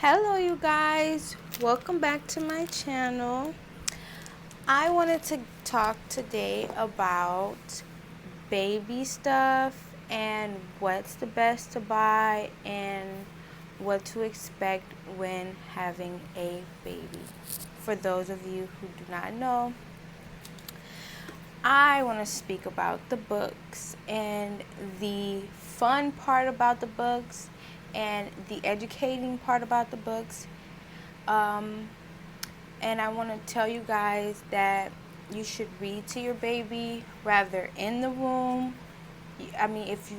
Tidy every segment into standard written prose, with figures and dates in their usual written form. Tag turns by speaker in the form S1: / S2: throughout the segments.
S1: Hello you guys, welcome back to my channel. I wanted to talk today about baby stuff and what's the best to buy and what to expect when having a baby. For those of you who do not know, I want to speak about the books and the fun part about the books and the educating part about the books. And I want to tell you guys that you should read to your baby rather in the womb. I mean, if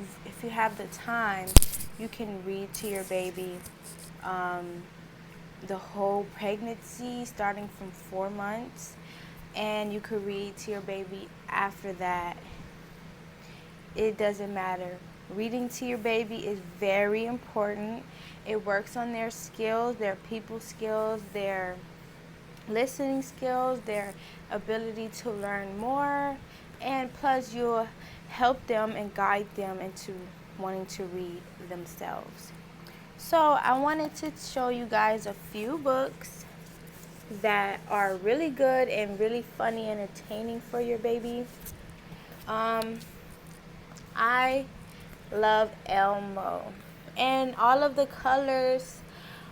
S1: you have the time, you can read to your baby the whole pregnancy, starting from 4 months, and you could read to your baby after that. It doesn't matter. Reading to your baby is very important. It works on their skills, their people skills, their listening skills, their ability to learn more, and plus you'll help them and guide them into wanting to read themselves. So I wanted to show you guys a few books that are really good and really funny and entertaining for your baby. I love Elmo, and all of the colors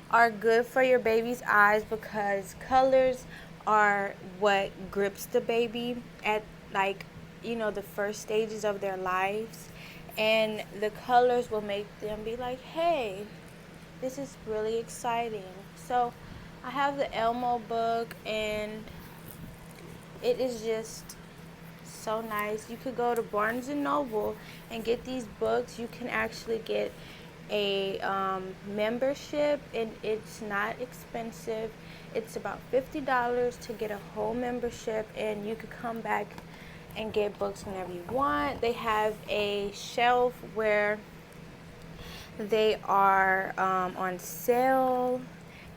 S1: are good for your baby's eyes because colors are what grips the baby at, like, the first stages of their lives, and the colors will make them be like, hey, this is really exciting. So I have the Elmo book, and it is just so nice. You could go to Barnes and Noble and get these books. You can actually get a membership, and it's not expensive. It's about $50 to get a whole membership, and you could come back and get books whenever you want. They have a shelf where they are on sale,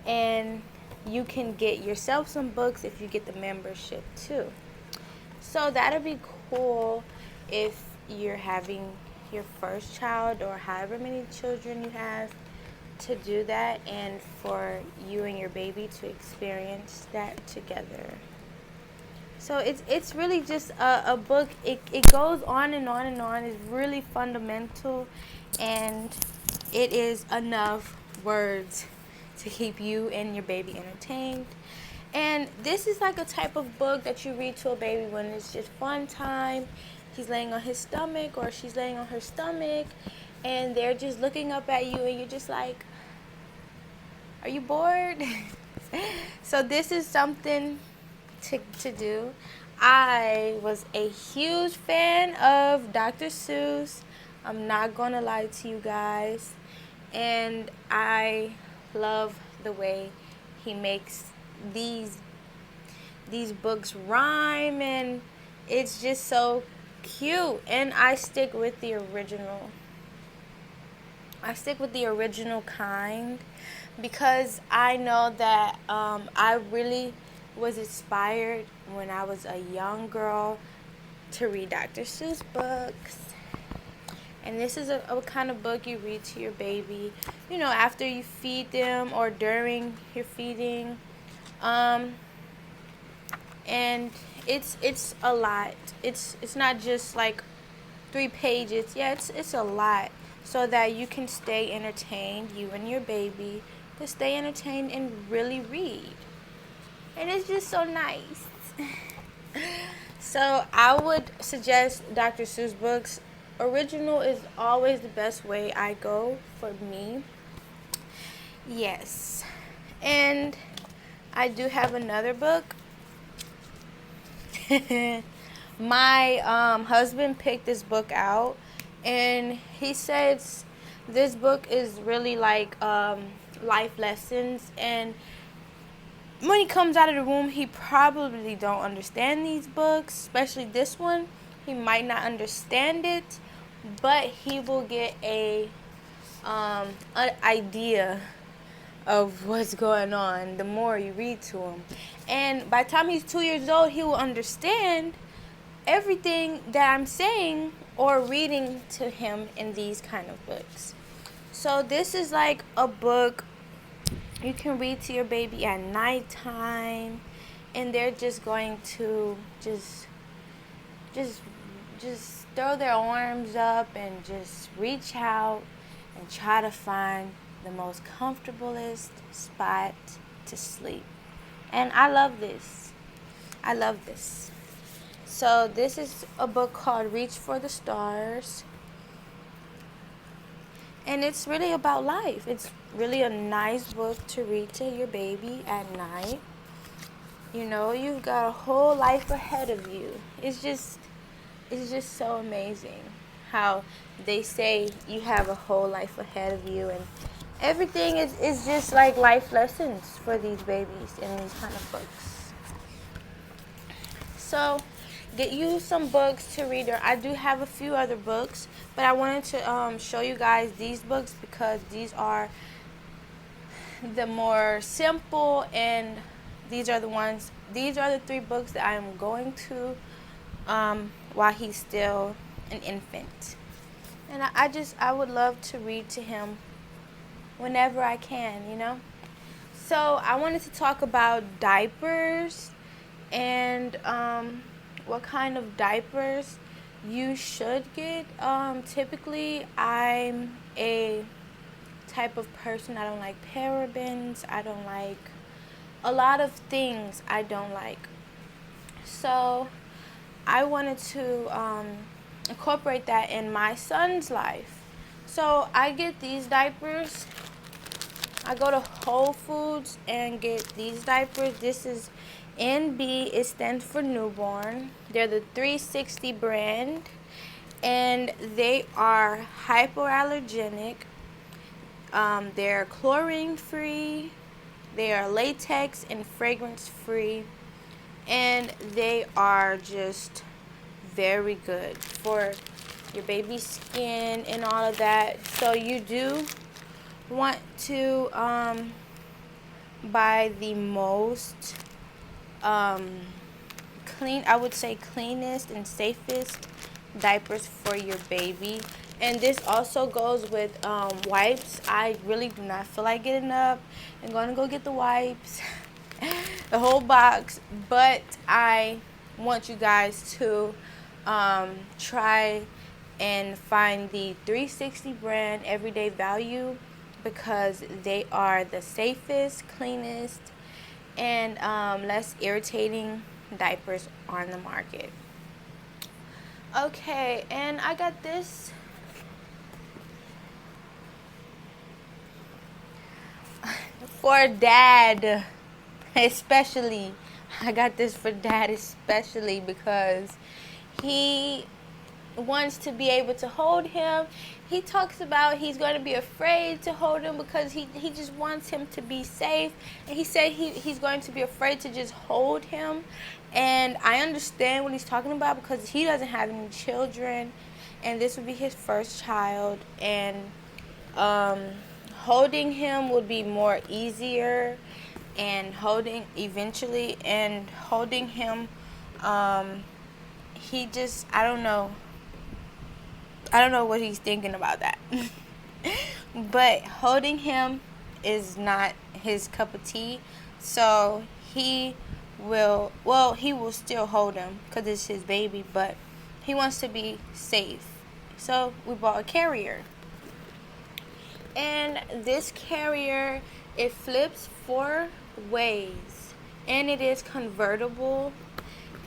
S1: and you can get yourself some books if you get the membership too. So that'll be cool if you're having your first child or however many children you have, to do that and for you and your baby to experience that together. So it's really just a book. It goes on and on and on. It's really fundamental, and it is enough words to keep you and your baby entertained. And this is like a type of book that you read to a baby when it's just fun time. He's laying on his stomach or she's laying on her stomach, and they're just looking up at you, and you're just like, are you bored? So this is something to do. I was a huge fan of Dr. Seuss. I'm not going to lie to you guys. And I love the way he makes these books rhyme, and it's just so cute. And I stick with the original. I stick with the original kind because I know that I really was inspired when I was a young girl to read Dr. Seuss books. And this is a kind of book you read to your baby, after you feed them or during your feeding. And it's a lot. It's not just like 3 pages. Yeah, it's a lot, so that you can stay entertained, you and your baby, to stay entertained and really read. And it's just so nice. So I would suggest Dr. Seuss books. Original is always the best way I go for me. Yes. And I do have another book. My husband picked this book out, and he says this book is really like life lessons, and when he comes out of the womb, he probably don't understand these books, especially this one. He might not understand it, but he will get an idea of what's going on the more you read to him. And by the time he's 2 years old, he will understand everything that I'm saying or reading to him in these kind of books. So this is like a book You can read to your baby at nighttime, and they're just going to just just throw their arms up and just reach out and try to find the most comfortablest spot to sleep. And I love this. I love this. So this is a book called Reach for the Stars. And it's really about life. It's really a nice book to read to your baby at night. You know, you've got a whole life ahead of you. It's just so amazing how they say you have a whole life ahead of you, and everything is just like life lessons for these babies in these kind of books. So get you some books to read. I do have a few other books, but I wanted to show you guys these books because these are the more simple, and these are the 3 books that I am going to while he's still an infant. And I would love to read to him whenever I can, you know. So I wanted to talk about diapers and what kind of diapers you should get. Typically, I'm a type of person, I don't like parabens, I don't like a lot of things I don't like. So I wanted to incorporate that in my son's life. So I get these diapers. I go to Whole Foods and get these diapers. This is NB. It stands for newborn. They're the 360 brand, and they are hypoallergenic. They're chlorine free. They are latex and fragrance free, and they are just very good for your baby's skin and all of that. So you do want to buy the most cleanest and safest diapers for your baby. And this also goes with wipes. I really do not feel like getting up and going to go get the wipes, the whole box, but I want you guys to try and find the 360 brand Everyday Value, because they are the safest, cleanest, and less irritating diapers on the market. Okay, and I got this for dad especially. I got this for dad especially because he wants to be able to hold him. He talks about he's going to be afraid to hold him because he just wants him to be safe. And he said he's going to be afraid to just hold him. And I understand what he's talking about because he doesn't have any children. And this would be his first child. And holding him would be more easier. And holding him, he just, I don't know what he's thinking about that. But holding him is not his cup of tea. So he will still hold him because it's his baby, but he wants to be safe. So we bought a carrier. And this carrier, it flips 4 ways. And it is convertible.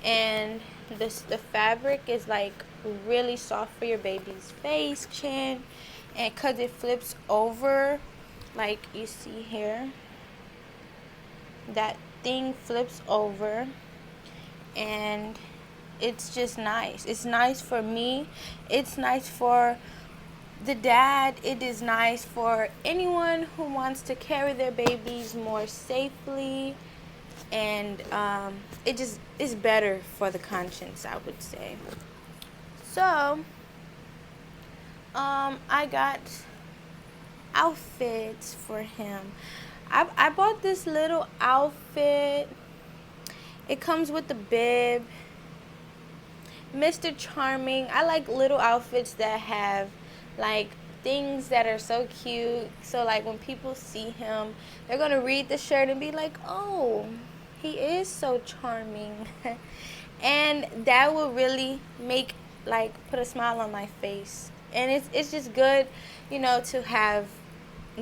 S1: And the fabric is like really soft for your baby's face, chin, and because it flips over, like you see here, that thing flips over, and it's just nice. It's nice for me. It's nice for the dad. It is nice for anyone who wants to carry their babies more safely. And it just is better for the conscience, I would say. So, I got outfits for him. I bought this little outfit. It comes with the bib. Mr. Charming. I like little outfits that have like things that are so cute. So like when people see him, they're going to read the shirt and be like, oh, he is so charming. And that will really make, like, put a smile on my face. And it's just good, to have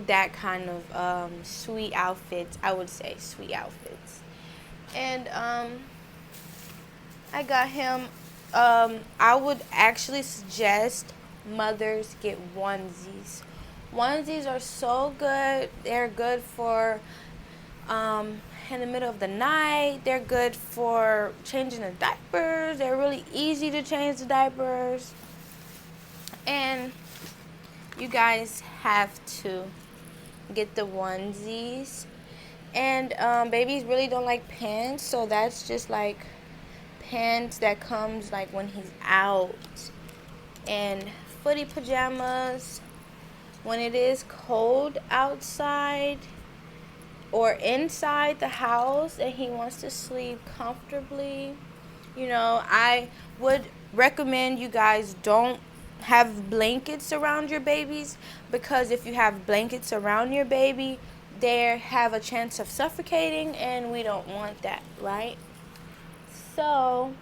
S1: that kind of sweet outfits. I would say sweet outfits. And I got him. I would actually suggest mothers get onesies. Onesies are so good. They're good for in the middle of the night. They're good for changing the diapers. They're really easy to change the diapers. And you guys have to get the onesies. And babies really don't like pants, so that's just like pants that comes like when he's out. And footy pajamas when it is cold outside or inside the house and he wants to sleep comfortably. I would recommend you guys don't have blankets around your babies, because if you have blankets around your baby, they have a chance of suffocating, and we don't want that, right? So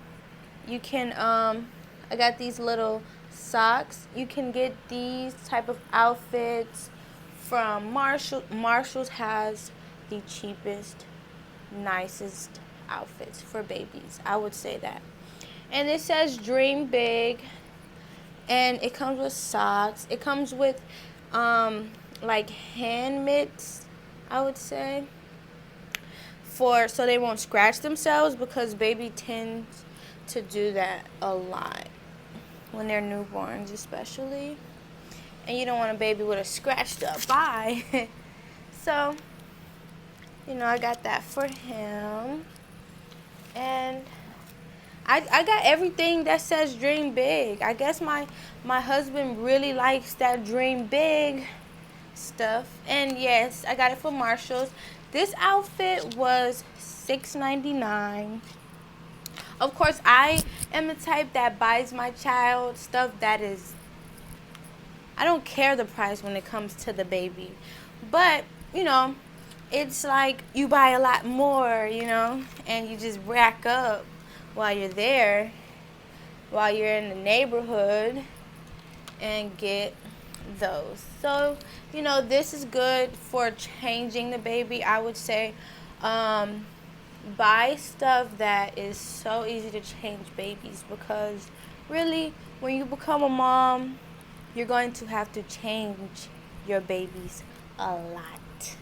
S1: you can I got these little socks. You can get these type of outfits from Marshall's has the cheapest, nicest outfits for babies. I would say that. And it says dream big, and it comes with socks. It comes with like hand mitts, I would say, so they won't scratch themselves, because baby tends to do that a lot when they're newborns especially. And you don't want a baby with a scratched up eye. So, I got that for him. And I got everything that says dream big. I guess my husband really likes that dream big stuff. And yes, I got it from Marshall's. This outfit was $6.99. Of course, I am the type that buys my child stuff that is, I don't care the price when it comes to the baby. But, it's like you buy a lot more, and you just rack up while you're there, while you're in the neighborhood, and get those. So, this is good for changing the baby. I would say buy stuff that is so easy to change babies, because really, when you become a mom, you're going to have to change your babies a lot.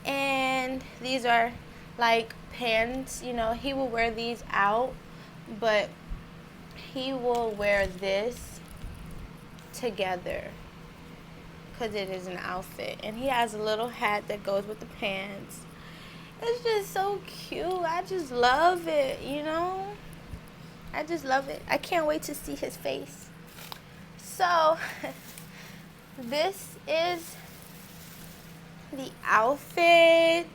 S1: And these are like pants. He will wear these out, but he will wear this together because it is an outfit. And he has a little hat that goes with the pants. It's just so cute. I just love it, I just love it. I can't wait to see his face. So, this is the outfit.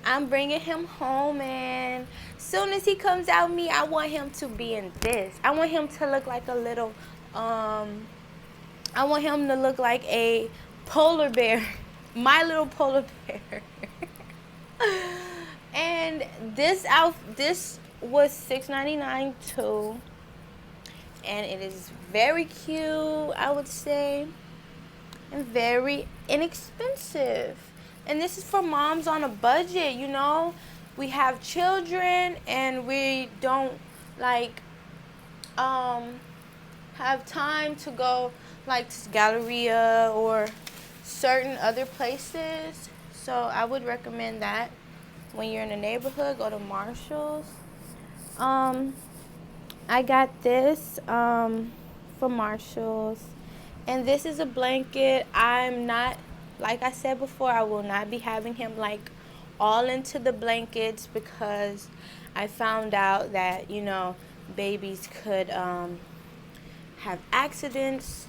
S1: I'm bringing him home, and soon as he comes out me, I want him to be in this. I want him to look like a little, I want him to look like a polar bear. My little polar bear. And this was $6.99 too, and it is very cute, I would say, and very inexpensive. And this is for moms on a budget. We have children, and we don't have time to go to Galleria or certain other places. So I would recommend that when you're in the neighborhood, go to Marshall's. I got this from Marshall's, and this is a blanket. I'm not, like I said before, I will not be having him all into the blankets, because I found out that babies could have accidents,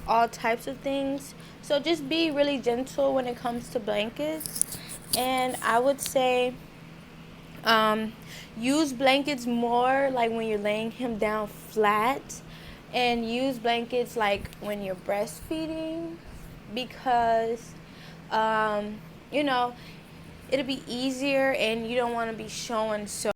S1: all types of things. So just be really gentle when it comes to blankets. And I would say use blankets more when you're laying him down flat, And use blankets like when you're breastfeeding, because you know, it'll be easier and you don't want to be showing so